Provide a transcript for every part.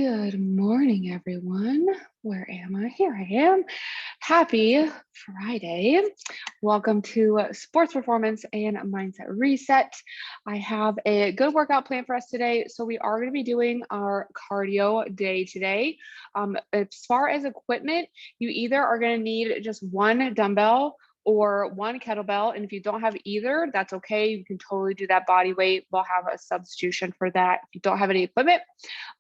Good morning, everyone. Where am I? Here I am. Happy Friday. Welcome to Sports Performance and Mindset Reset. I have a good workout plan for us today. So we are going to be doing our cardio day today. As far as equipment, you either are going to need just one dumbbell or one kettlebell. And if you don't have either, that's okay. You can totally do that body weight. We'll have a substitution for that if you don't have any equipment.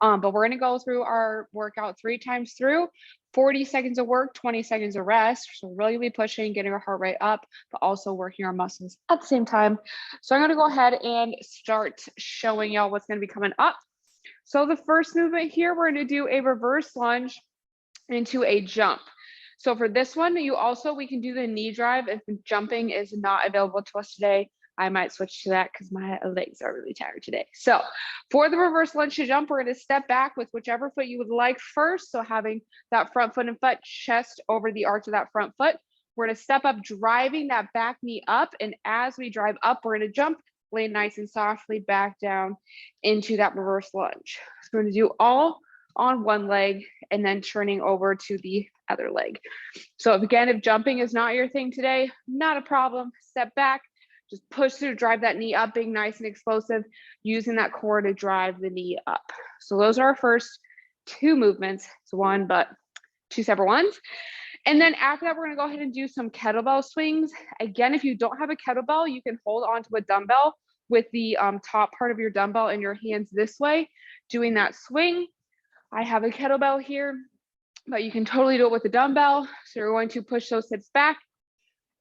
But we're going to go through our workout 3 times through, 40 seconds of work, 20 seconds of rest. So we're really be pushing, getting our heart rate up, but also working our muscles at the same time. So I'm going to go ahead and start showing y'all what's going to be coming up. So the first movement here, we're going to do a reverse lunge into a jump. So for this one, we can do the knee drive if jumping is not available to us today. I might switch to that because my legs are really tired today. So for the reverse lunge to jump, we're going to step back with whichever foot you would like first. So having that front foot and foot, chest over the arch of that front foot. We're going to step up, driving that back knee up. And as we drive up, we're going to jump, lay nice and softly back down into that reverse lunge. So we're going to do all on one leg and then turning over to the other leg. So if jumping is not your thing today, not a problem. Step back, just push through, drive that knee up, being nice and explosive, using that core to drive the knee up. So those are our first 2 movements. It's one, but 2 separate ones. And then after that, we're going to go ahead and do some kettlebell swings. Again, if you don't have a kettlebell, you can hold onto a dumbbell with the top part of your dumbbell in your hands this way, doing that swing. I have a kettlebell here, but you can totally do it with a dumbbell. So you're going to push those hips back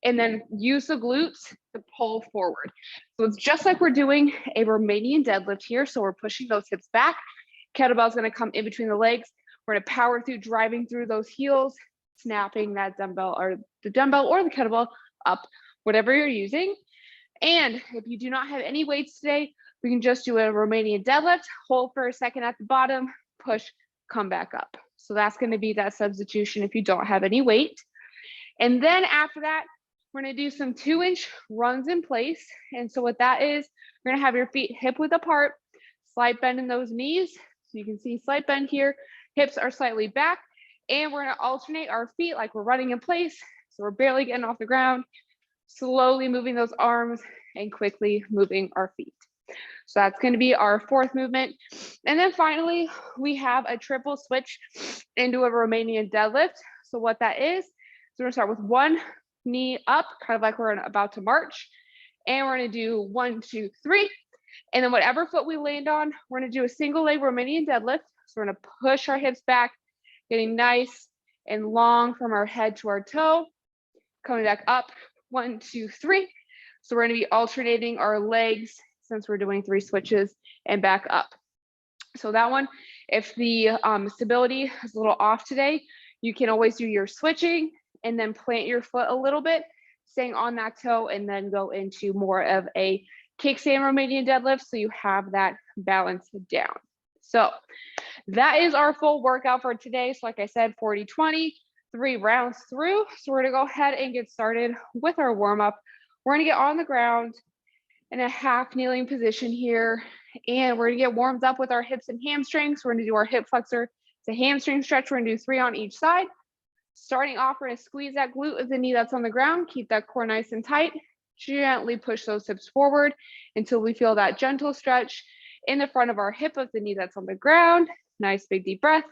and then use the glutes to pull forward. So it's just like we're doing a Romanian deadlift here. So we're pushing those hips back. Kettlebell's going to come in between the legs. We're going to power through, driving through those heels, snapping that dumbbell or the kettlebell up, whatever you're using. And if you do not have any weights today, we can just do a Romanian deadlift, hold for a second at the bottom, push, come back up. So that's going to be that substitution if you don't have any weight. And then after that, we're going to do some 2-inch runs in place. And so what that is, you're going to have your feet hip width apart, slight bend in those knees. So you can see slight bend here, hips are slightly back, and we're going to alternate our feet like we're running in place. So we're barely getting off the ground, slowly moving those arms and quickly moving our feet. So that's going to be our 4th movement. And then finally, we have a triple switch into a Romanian deadlift. So what that is, we're going to start with one knee up, kind of like we're about to march. And we're going to do 1, 2, 3. And then whatever foot we land on, we're going to do a single leg Romanian deadlift. So we're going to push our hips back, getting nice and long from our head to our toe. Coming back up, 1, 2, 3. So we're going to be alternating our legs since we're doing 3 switches and back up. So that one, if the stability is a little off today, you can always do your switching and then plant your foot a little bit, staying on that toe, and then go into more of a kickstand Romanian deadlift so you have that balance down. So that is our full workout for today. So like I said, 40-20, 3 rounds through. So we're going to go ahead and get started with our warm-up. We're going to get on the ground in a half kneeling position here, and we're going to get warmed up with our hips and hamstrings. We're going to do our hip flexor to hamstring stretch. We're going to do 3 on each side. Starting off, we're going to squeeze that glute of the knee that's on the ground, keep that core nice and tight, gently push those hips forward until we feel that gentle stretch in the front of our hip of the knee that's on the ground. Nice big deep breath.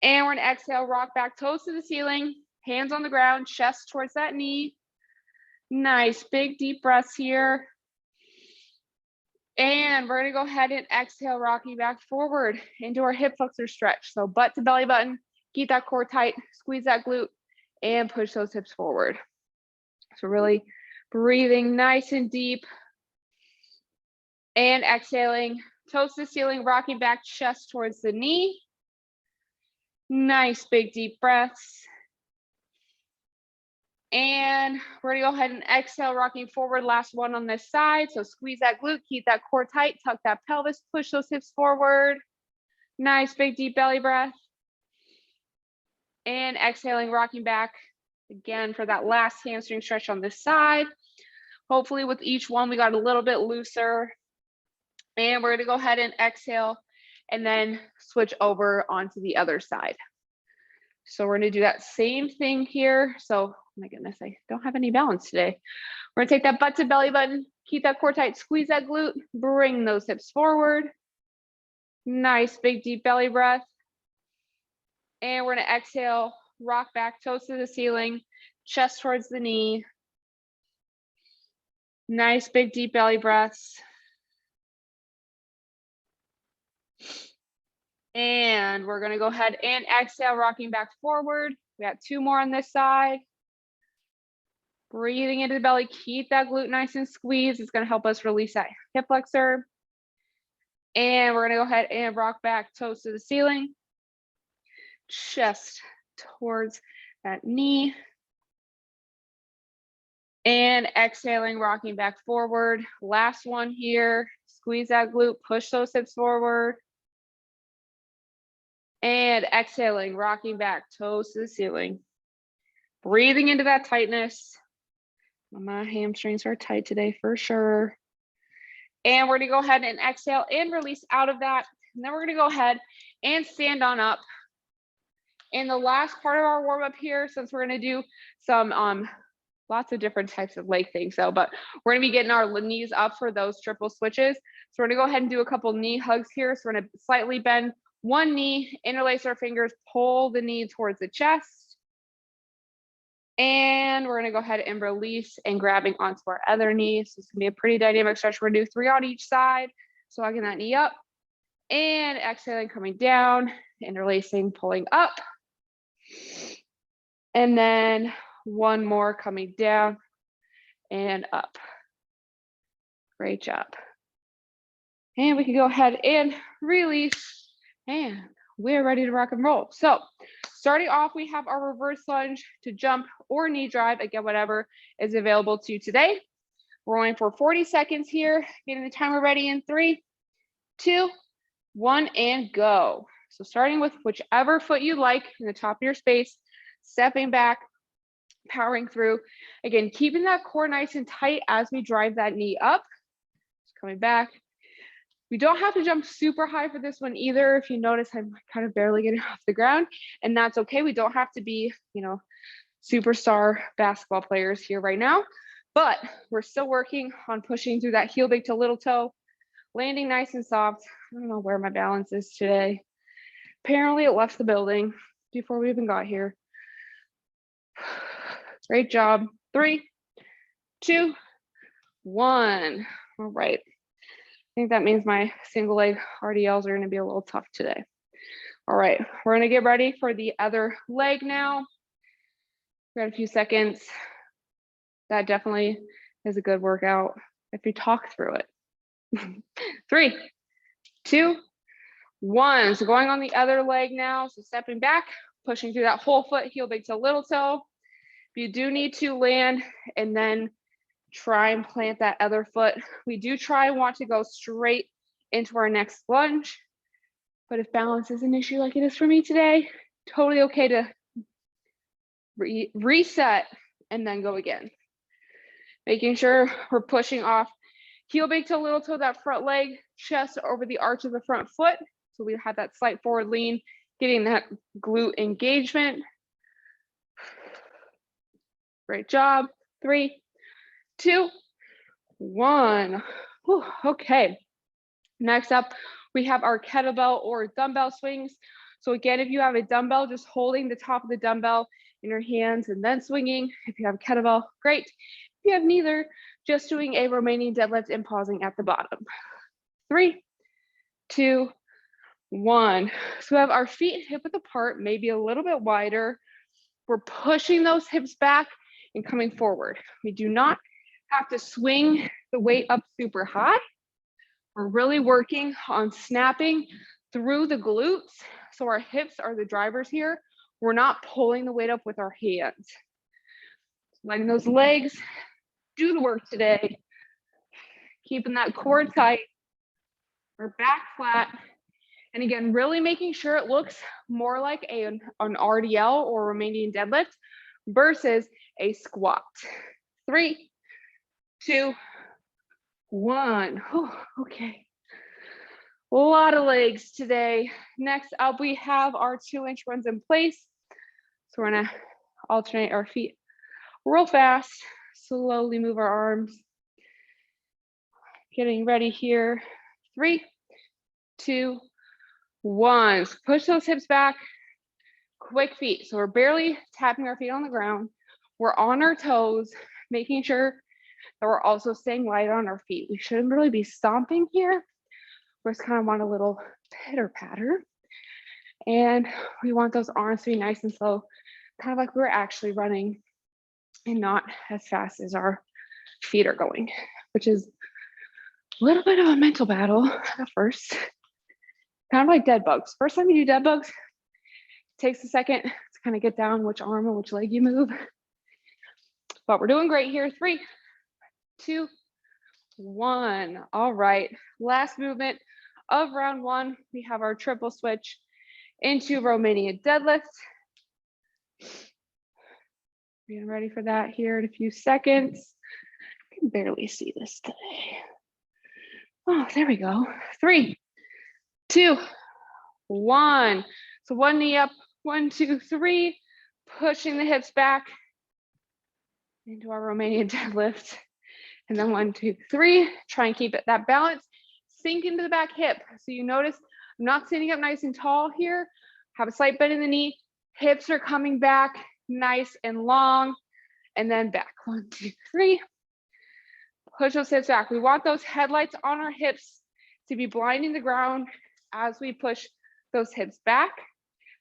And we're going to exhale, rock back, toes to the ceiling, hands on the ground, chest towards that knee. Nice big deep breaths here. And we're going to go ahead and exhale, rocking back forward into our hip flexor stretch. So butt to belly button, keep that core tight, squeeze that glute, and push those hips forward. So really breathing nice and deep. And exhaling, toes to the ceiling, rocking back, chest towards the knee. Nice big deep breaths. And we're going to go ahead and exhale, rocking forward. Last one on this side. So squeeze that glute, keep that core tight, tuck that pelvis, push those hips forward. Nice big deep belly breath. And exhaling, rocking back again for that last hamstring stretch on this side. Hopefully with each one, we got a little bit looser. And we're going to go ahead and exhale and then switch over onto the other side. So we're gonna do that same thing here. So, oh my goodness, I don't have any balance today. We're gonna take that butt to belly button, keep that core tight, squeeze that glute, bring those hips forward. Nice, big, deep belly breath. And we're gonna exhale, rock back, toes to the ceiling, chest towards the knee. Nice, big, deep belly breaths. And we're gonna go ahead and exhale, rocking back forward. We got 2 more on this side. Breathing into the belly, keep that glute nice and squeezed. It's gonna help us release that hip flexor. And we're gonna go ahead and rock back, toes to the ceiling. Chest towards that knee. And exhaling, rocking back forward. Last one here. Squeeze that glute, push those hips forward. And exhaling, rocking back, toes to the ceiling. Breathing into that tightness. My hamstrings are tight today for sure. And we're gonna go ahead and exhale and release out of that. And then we're gonna go ahead and stand on up. In the last part of our warm up here, since we're gonna do some lots of different types of leg things though, but we're gonna be getting our knees up for those triple switches. So we're gonna go ahead and do a couple knee hugs here. So we're gonna slightly bend one knee, interlace our fingers, pull the knee towards the chest. And we're gonna go ahead and release and grabbing onto our other knee. So it's gonna be a pretty dynamic stretch. We're gonna do 3 on each side. So hugging that knee up and exhaling, coming down, interlacing, pulling up. And then 1 more coming down and up. Great job. And we can go ahead and release, and we're ready to rock and roll. So starting off, we have our reverse lunge to jump or knee drive, again, whatever is available to you today. We're going for 40 seconds here, getting the timer ready in 3, 2, 1, and go. So starting with whichever foot you like in the top of your space, stepping back, powering through. Again, keeping that core nice and tight as we drive that knee up. Just coming back. We don't have to jump super high for this one either. If you notice, I'm kind of barely getting off the ground, and that's okay. We don't have to be, superstar basketball players here right now, but we're still working on pushing through that heel big to little toe, landing nice and soft. I don't know where my balance is today. Apparently it left the building before we even got here. Great job. 3, 2, 1. All right. I think that means my single leg RDLs are going to be a little tough today. All right, we're going to get ready for the other leg now. We got a few seconds. That definitely is a good workout if you talk through it. 3, 2, 1. So going on the other leg now. So stepping back, pushing through that whole foot, heel big to little toe. If you do need to land and then try and plant that other foot, we do try and want to go straight into our next lunge. But if balance is an issue like it is for me today, totally okay to reset and then go again. Making sure we're pushing off heel big to little toe, that front leg, chest over the arch of the front foot. So we have that slight forward lean, getting that glute engagement. Great job. 3, 2, 1. Whew, okay. Next up, we have our kettlebell or dumbbell swings. So again, if you have a dumbbell, just holding the top of the dumbbell in your hands and then swinging. If you have a kettlebell, great. If you have neither, just doing a Romanian deadlift and pausing at the bottom. 3, 2, 1. So we have our feet hip width apart, maybe a little bit wider. We're pushing those hips back and coming forward. We do not have to swing the weight up super high. We're really working on snapping through the glutes. So our hips are the drivers here. We're not pulling the weight up with our hands. Letting those legs do the work today. Keeping that core tight. We're back flat. And again, really making sure it looks more like an RDL or Romanian deadlift versus a squat. 3, 2, 1. Oh, okay. A lot of legs today. Next up, we have our 2-inch runs in place. So we're gonna alternate our feet real fast, slowly move our arms. Getting ready here. 3, 2, 1. So push those hips back. Quick feet. So we're barely tapping our feet on the ground. We're on our toes, making sure that we're also staying light on our feet. We shouldn't really be stomping here. We just kind of want a little pitter patter. And we want those arms to be nice and slow, kind of like we're actually running and not as fast as our feet are going, which is a little bit of a mental battle at first. Kind of like dead bugs. First time you do dead bugs, it takes a second to kind of get down which arm or which leg you move. But we're doing great here. 3, 2, 1. All right. Last movement of round 1. We have our triple switch into Romanian Deadlift. Getting ready for that here in a few seconds. I can barely see this today. Oh, there we go. 3, 2, 1. So one knee up, 1, 2, 3. Pushing the hips back into our Romanian deadlift. And then 1, 2, 3. Try and keep it that balance. Sink into the back hip. So you notice I'm not sitting up nice and tall here. Have a slight bend in the knee. Hips are coming back nice and long. And then back. 1, 2, 3. Push those hips back. We want those headlights on our hips to be blinding the ground as we push those hips back.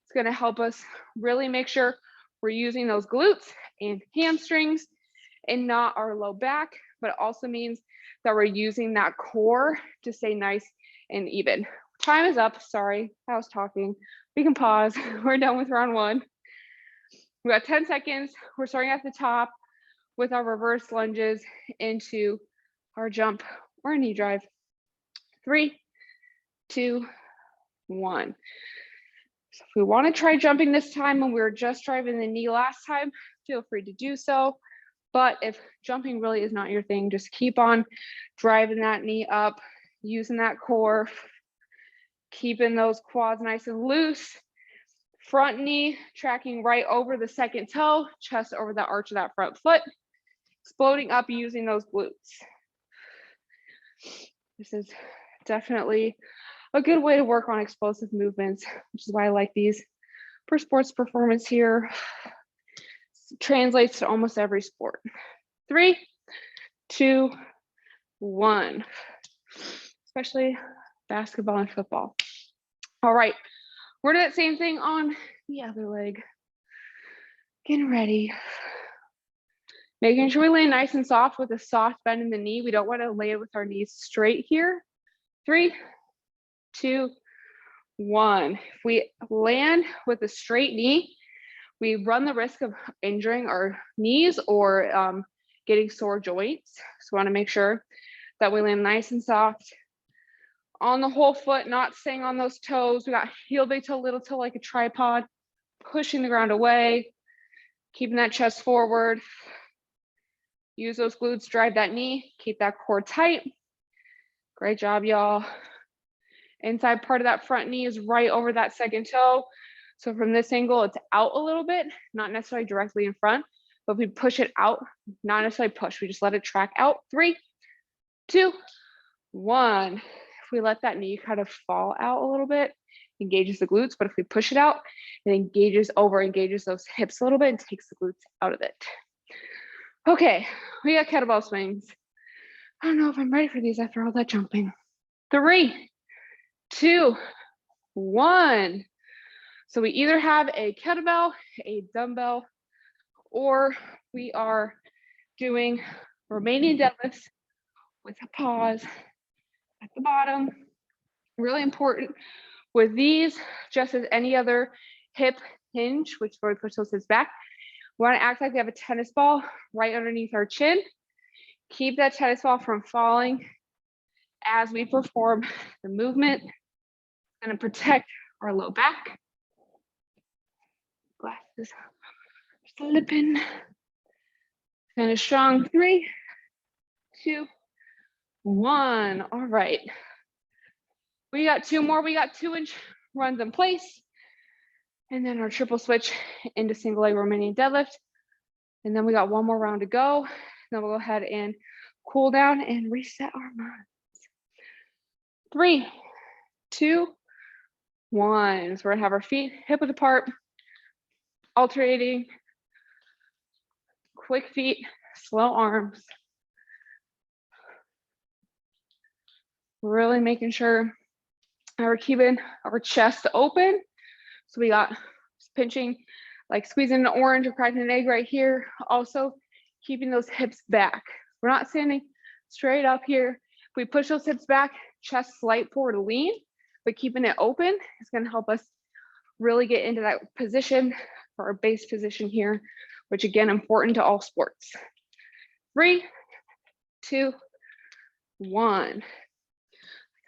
It's going to help us really make sure we're using those glutes and hamstrings and not our low back, but it also means that we're using that core to stay nice and even. Time is up. Sorry, I was talking. We can pause. We're done with round 1. We got 10 seconds. We're starting at the top with our reverse lunges into our jump or knee drive. 3, 2, 1. So if we want to try jumping this time and we were just driving the knee last time, feel free to do so. But if jumping really is not your thing, just keep on driving that knee up, using that core, keeping those quads nice and loose. Front knee tracking right over the second toe, chest over the arch of that front foot, exploding up using those glutes. This is definitely a good way to work on explosive movements, which is why I like these for sports performance here. Translates to almost every sport. 3, 2, 1, especially basketball and football. All right, we're doing that same thing on the other leg. Getting ready. Making sure we lay nice and soft with a soft bend in the knee. We don't want to lay it with our knees straight here. 3, 2, 1. If we land with a straight knee, we run the risk of injuring our knees or getting sore joints. So we want to make sure that we land nice and soft on the whole foot, not staying on those toes. We got heel big toe, little toe like a tripod, pushing the ground away, keeping that chest forward. Use those glutes, drive that knee, keep that core tight. Great job, y'all. Inside part of that front knee is right over that second toe. So from this angle, it's out a little bit, not necessarily directly in front, but if we push it out, not necessarily push, we just let it track out. 3, 2, 1. If we let that knee kind of fall out a little bit, engages the glutes, but if we push it out, it engages those hips a little bit and takes the glutes out of it. Okay, we got kettlebell swings. I don't know if I'm ready for these after all that jumping. 3, 2, 1. So we either have a kettlebell, a dumbbell, or we are doing Romanian deadlifts with a pause at the bottom. Really important with these, just as any other hip hinge, which is where we push those hips back, we want to act like we have a tennis ball right underneath our chin. Keep that tennis ball from falling as we perform the movement. It's going to protect our low back. Glasses slipping. Finish strong. 3, 2, 1. All right. We got 2 more. We got 2-inch runs in place. And then our triple switch into single leg Romanian deadlift. And then we got 1 more round to go. Then we'll go ahead and cool down and reset our minds. 3, 2, 1. So we're gonna have our feet hip width apart, alternating, quick feet, slow arms. Really making sure we're keeping our chest open. So we got pinching, like squeezing an orange or cracking an egg right here. Also keeping those hips back. We're not standing straight up here. If we push those hips back, chest slight forward lean, but keeping it open is gonna help us really get into that position for our base position here, which again, important to all sports. 3, 2, 1.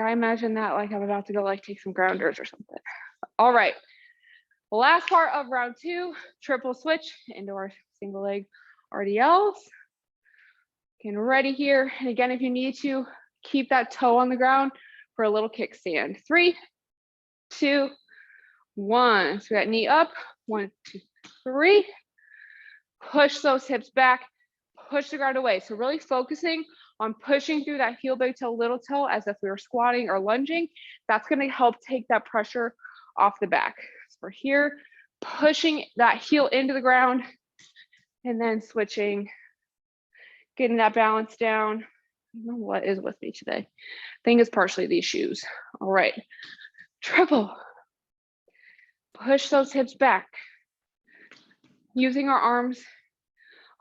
I imagine that like I'm about to go like take some grounders or something. All right, last part of round 2, triple switch into our single leg RDLs. Getting ready here. And again, if you need to, keep that toe on the ground for a little kickstand. 3, 2, 1. So we got knee up, 1, 2, 3. Push those hips back, push the ground away. So really focusing on pushing through that heel, big toe, little toe as if we were squatting or lunging. That's gonna help take that pressure off the back. So we're here, pushing that heel into the ground and then switching, getting that balance down. I don't know what is with me today. I think it's partially these shoes. All right, triple. Push those hips back. Using our arms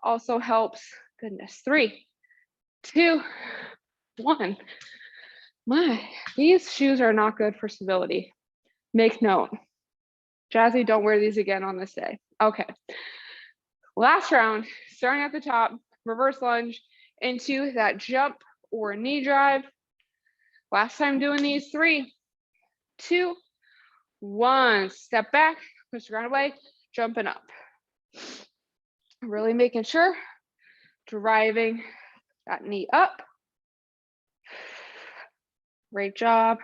also helps. Goodness. 3, 2, 1. These shoes are not good for stability. Make note. Jazzy, don't wear these again on this day. Okay. Last round, starting at the top, reverse lunge into that jump or knee drive. Last time doing these. 3, 2, 1. Step back, push the ground away, jumping up. Really making sure, driving that knee up. Great job.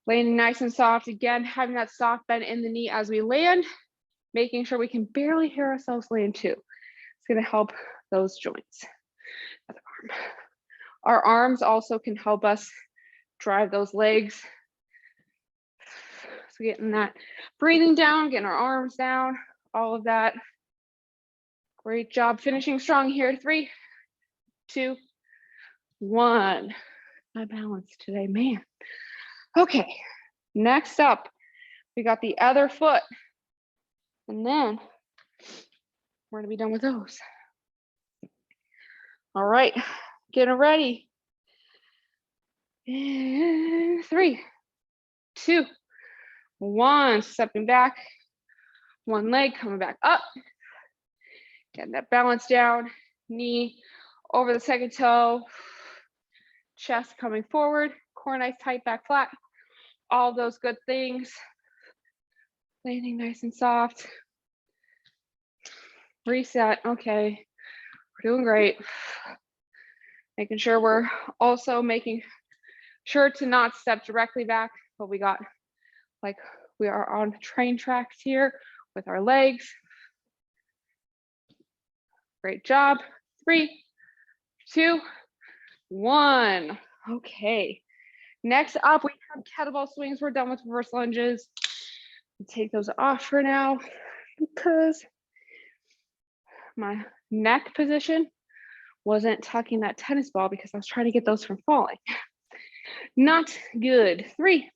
Landing nice and soft. Again, having that soft bend in the knee as we land, making sure we can barely hear ourselves land too. It's gonna help those joints. Our arms also can help us drive those legs. So getting that breathing down, getting our arms down, all of that. Great job finishing strong here. 3, 2, 1. My balance today, man. Okay, next up, we got the other foot. And then we're gonna be done with those. All right, getting ready. And 3, 2, 1. Stepping back, one leg coming back up. Getting that balance down, knee over the second toe, chest coming forward, core nice tight, back flat. All those good things. Landing nice and soft. Reset, okay, we're doing great. Making sure we're also making sure to not step directly back, but we got like we are on train tracks here with our legs. Great job. 3, 2, 1. Okay. Next up, we have kettlebell swings. We're done with reverse lunges. Take those off for now because my neck position wasn't tucking that tennis ball because I was trying to get those from falling. Not good. 3,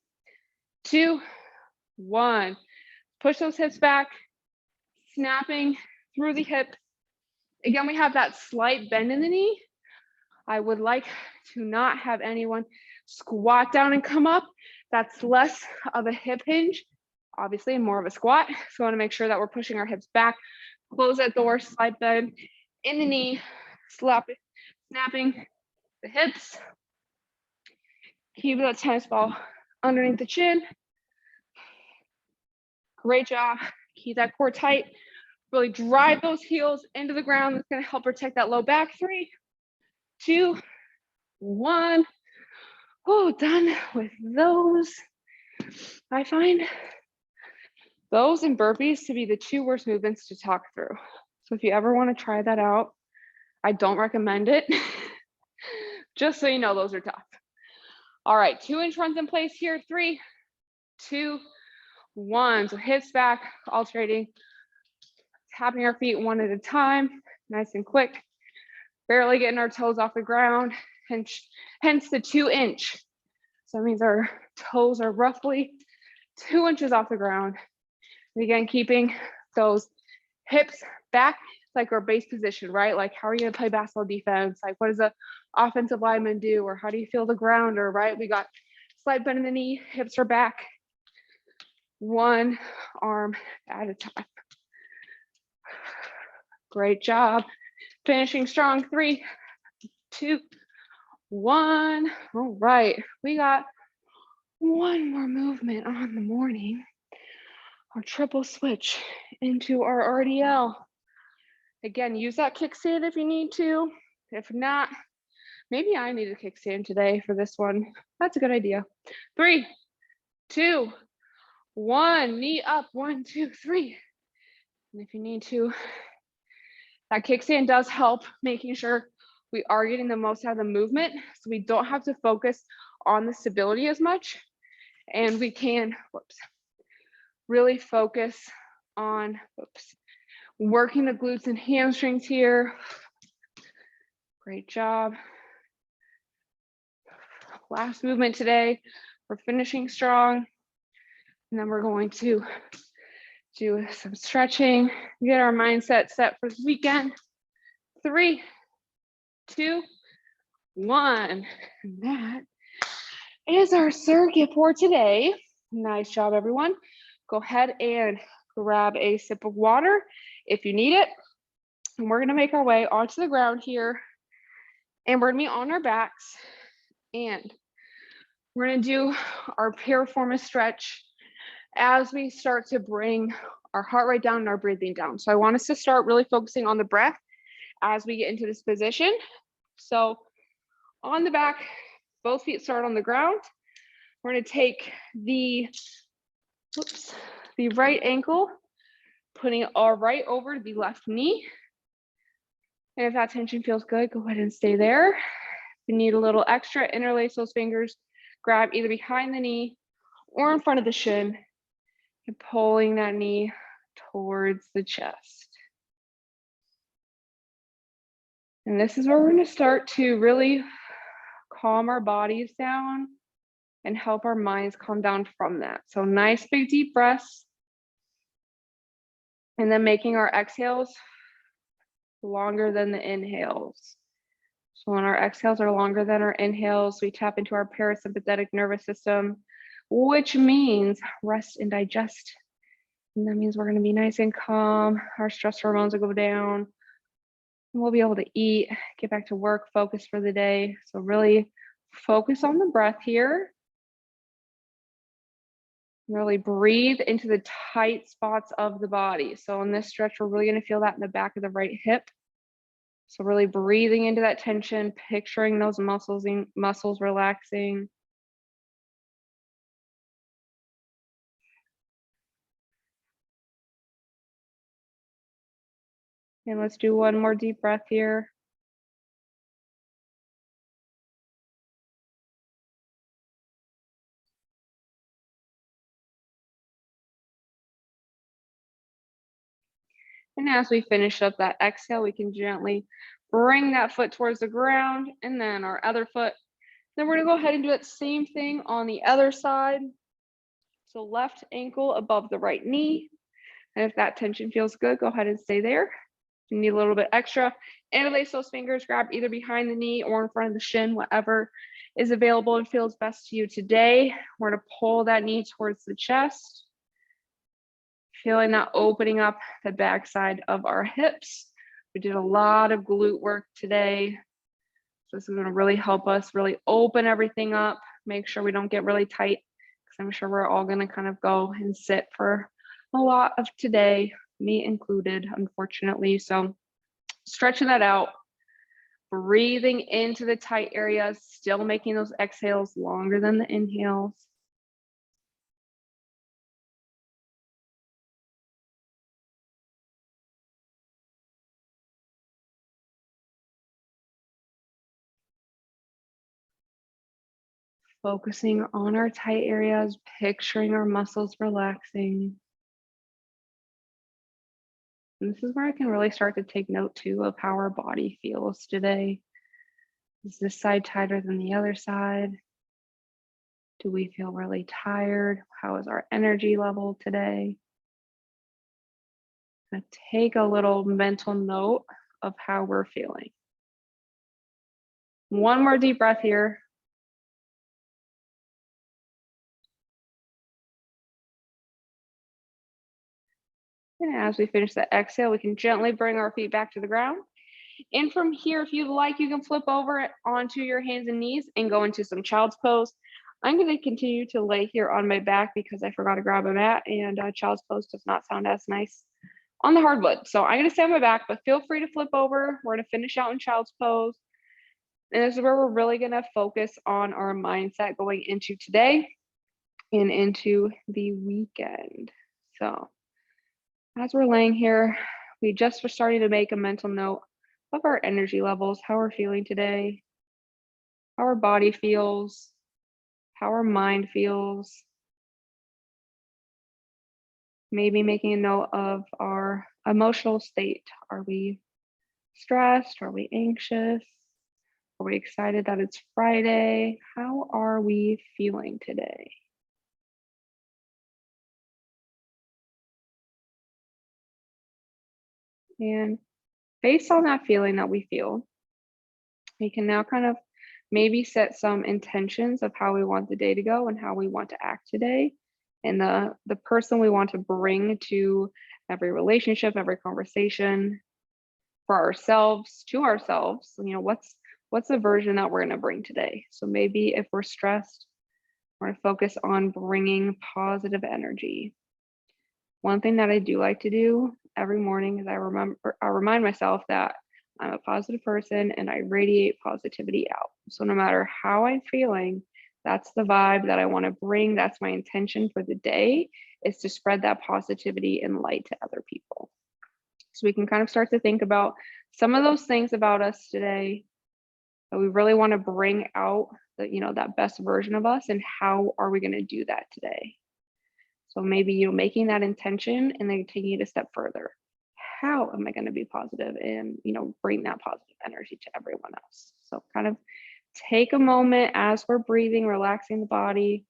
2, 1. Push those hips back, snapping through the hip. Again, we have that slight bend in the knee. I would like to not have anyone squat down and come up. That's less of a hip hinge, obviously, and more of a squat. So I want to make sure that we're pushing our hips back, close that door, slight bend in the knee, snapping the hips. Keep that tennis ball underneath the chin. Great job. Keep that core tight. Really drive those heels into the ground. That's going to help protect that low back. 3, 2, 1. Oh, done with those. I find those and burpees to be the two worst movements to talk through. So if you ever want to try that out, I don't recommend it. Just so you know, those are tough. All right, 2-inch runs in place here. 3, 2, 1. So hips back, alternating, tapping our feet one at a time, nice and quick. Barely getting our toes off the ground, hence the 2-inch. So that means our toes are roughly 2 inches off the ground. And again, keeping those hips back, like our base position, right? Like, how are you gonna play basketball defense? Like, what does the offensive lineman do? Or how do you feel the grounder, right? We got slight bend in the knee, hips are back. One arm at a time. Great job. Finishing strong. 3, 2, 1. All right, we got one more movement on the morning. Our triple switch into our RDL. Again, use that kickstand if you need to. If not, maybe I need a kickstand today for this one. That's a good idea. 3, 2, 1. Knee up. 1, 2, 3. And if you need to, that kickstand does help making sure we are getting the most out of the movement, so we don't have to focus on the stability as much, and we can really focus on working the glutes and hamstrings here. Great job. Last movement today. We're finishing strong, and then we're going to do some stretching, get our mindset set for the weekend. 3, 2, 1. And that is our circuit for today. Nice job, everyone. Go ahead and grab a sip of water if you need it. And we're gonna make our way onto the ground here. And we're gonna be on our backs. And we're gonna do our Piriformis Stretch as we start to bring our heart rate down and our breathing down. So I want us to start really focusing on the breath as we get into this position. So on the back, both feet start on the ground. We're gonna take the right ankle, putting it all right over the left knee. And if that tension feels good, go ahead and stay there. If you need a little extra, interlace those fingers, grab either behind the knee or in front of the shin, and pulling that knee towards the chest. And this is where we're going to start to really calm our bodies down and help our minds calm down from that. So nice big deep breaths. And then making our exhales longer than the inhales. So when our exhales are longer than our inhales, we tap into our parasympathetic nervous system, which means rest and digest. And that means we're going to be nice and calm. Our stress hormones will go down. And we'll be able to eat, get back to work, focus for the day. So really focus on the breath here. Really breathe into the tight spots of the body. So in this stretch, we're really going to feel that in the back of the right hip. So really breathing into that tension, picturing those muscles relaxing. And let's do one more deep breath here. And as we finish up that exhale, we can gently bring that foot towards the ground and then our other foot. Then we're gonna go ahead and do that same thing on the other side. So left ankle above the right knee. And if that tension feels good, go ahead and stay there. If you need a little bit extra, interlace those fingers, grab either behind the knee or in front of the shin, whatever is available and feels best to you today. We're gonna pull that knee towards the chest. Feeling that opening up the backside of our hips. We did a lot of glute work today. So this is going to really help us really open everything up, make sure we don't get really tight, because I'm sure we're all going to kind of go and sit for a lot of today, me included, unfortunately. So stretching that out. Breathing into the tight areas, still making those exhales longer than the inhales. Focusing on our tight areas, picturing our muscles relaxing. And this is where I can really start to take note too of how our body feels today. Is this side tighter than the other side? Do we feel really tired? How is our energy level today? Take a little mental note of how we're feeling. One more deep breath here. And as we finish the exhale, we can gently bring our feet back to the ground. And from here, if you'd like, you can flip over onto your hands and knees and go into some child's pose. I'm going to continue to lay here on my back because I forgot to grab a mat, and child's pose does not sound as nice on the hardwood. So I'm going to stay on my back, but feel free to flip over. We're going to finish out in child's pose. And this is where we're really going to focus on our mindset going into today and into the weekend. So as we're laying here, we just were starting to make a mental note of our energy levels, how we're feeling today, how our body feels, how our mind feels. Maybe making a note of our emotional state. Are we stressed? Are we anxious? Are we excited that it's Friday? How are we feeling today? And based on that feeling that we feel, we can now kind of maybe set some intentions of how we want the day to go and how we want to act today. And the person we want to bring to every relationship, every conversation, for ourselves, to ourselves, what's the version that we're going to bring today? So maybe if we're stressed, we're going to focus on bringing positive energy. One thing that I do like to do every morning is I remind myself that I'm a positive person and I radiate positivity out. So no matter how I'm feeling, that's the vibe that I want to bring. That's my intention for the day, is to spread that positivity and light to other people. So we can kind of start to think about some of those things about us today that we really want to bring out, that best version of us, and how are we going to do that today? So maybe, making that intention and then taking it a step further. How am I going to be positive and, bring that positive energy to everyone else? So kind of take a moment as we're breathing, relaxing the body,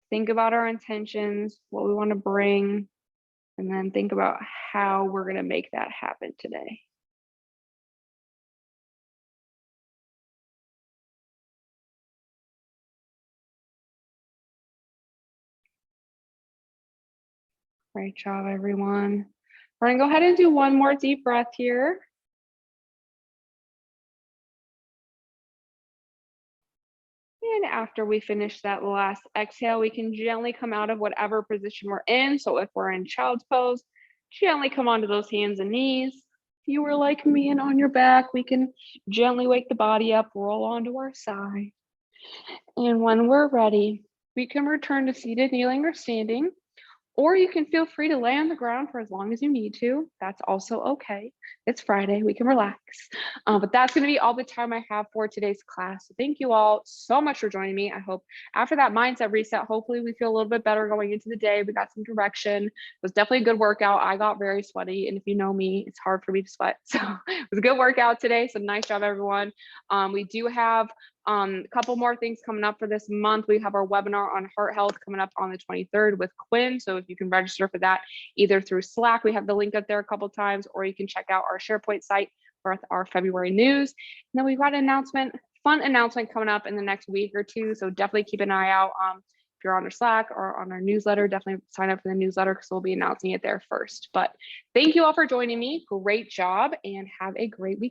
think about our intentions, what we want to bring, and then think about how we're going to make that happen today. Great job, everyone. We're going to go ahead and do one more deep breath here. And after we finish that last exhale, we can gently come out of whatever position we're in. So if we're in child's pose, gently come onto those hands and knees. If you were like me and on your back, we can gently wake the body up, roll onto our side. And when we're ready, we can return to seated, kneeling, or standing. Or you can feel free to lay on the ground for as long as you need to. That's also okay. It's Friday, we can relax. But that's going to be all the time I have for today's class. So thank you all so much for joining me. I hope after that mindset reset, hopefully we feel a little bit better going into the day. We got some direction. It was definitely a good workout. I got very sweaty. And if you know me, it's hard for me to sweat. So it was a good workout today. So nice job, everyone. We do have a couple more things coming up for this month. We have our webinar on heart health coming up on the 23rd with Quinn. So if you can register for that either through Slack, we have the link up there a couple times, or you can check out our SharePoint site for our February news. And then we've got an fun announcement coming up in the next week or two. So definitely keep an eye out. If you're on our Slack or on our newsletter, definitely sign up for the newsletter because we'll be announcing it there first. But thank you all for joining me. Great job and have a great week.